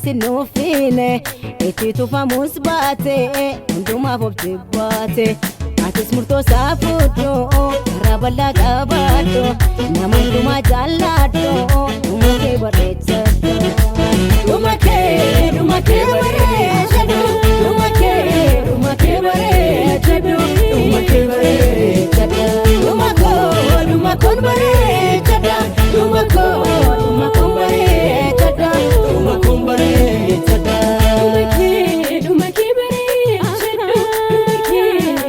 sinufine itti tufamus baate hundumaaf of jibbaate atis murtoo saafuudhu karaa bal'aa qabaadhu nama hundumaa jaalladhu dhuma kee bareechadhu dhuma kee bareechadhu dhuma kee bareechadhu dhuma kee bareechadhu dhuma koon bareechadha dhuma koon bareechadha dhuma koon bareechadha dhuma kee bareechadhu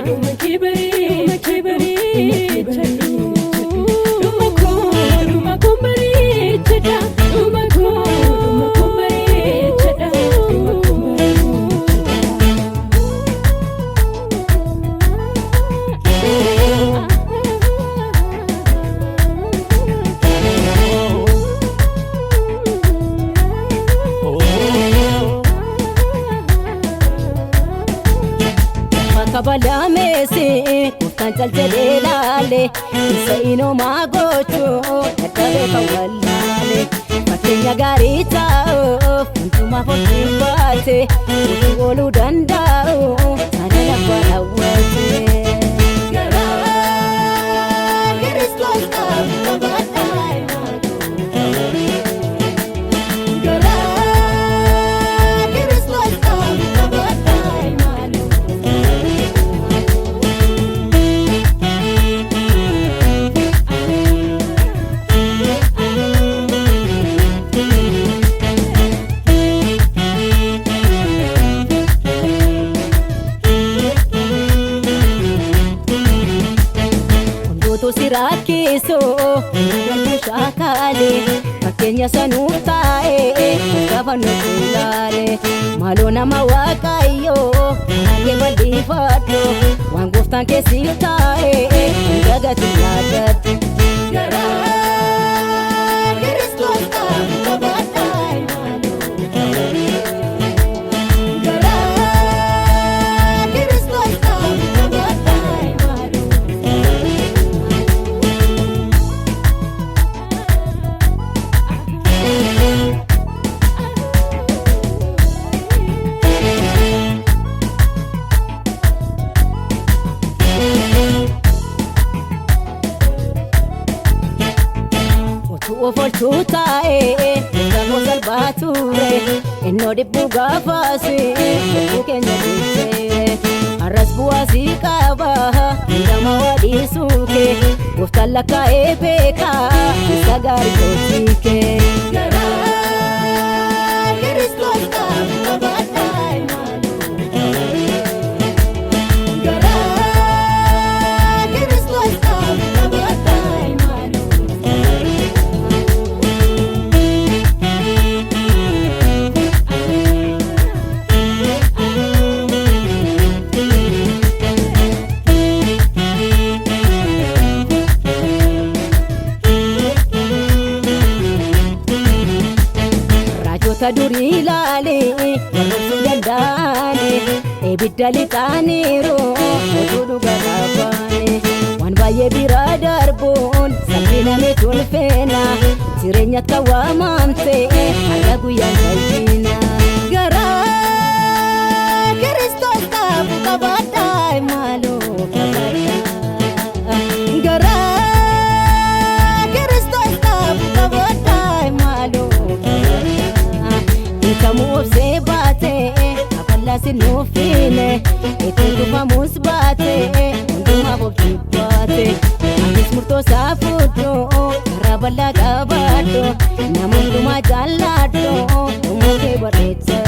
dhuma kee bareechadhu dhuma koon bareechadha dhuma koon bareechadha kabala mesi kuftan jalje lale saino magochu tatabe kawalale patenya garita funtuma fotibate olu dandao tanala parawate gara Kristos kabatai gara Kristos kabatai Sirakiso shakale fakenya sanutae kavano kulale malona mawakayo age balifado wanguftan kesitae ngagatinagati gara Kristos kabatai gara Kristos kabatai Ofolchutae kamo salbature enno dibbu gafasi kenya dite arras buasi qaba nama wadisuke uftallaka epeka sagari kotike gara Kristos kabatai gara Kristos kabatai Kaduri lale dandane ebidali taniro odudu garabane wan baye biradarbon sabina me tulfena sirenya kawamante agagu yangaina gara Kristos kabatai malo gara Kristos kabatai malo kamu obsebate apalla sinufine ete tufamus bate unduma bobjibate anis murto safudo karaballa gabado namunduma jallado umuke barecha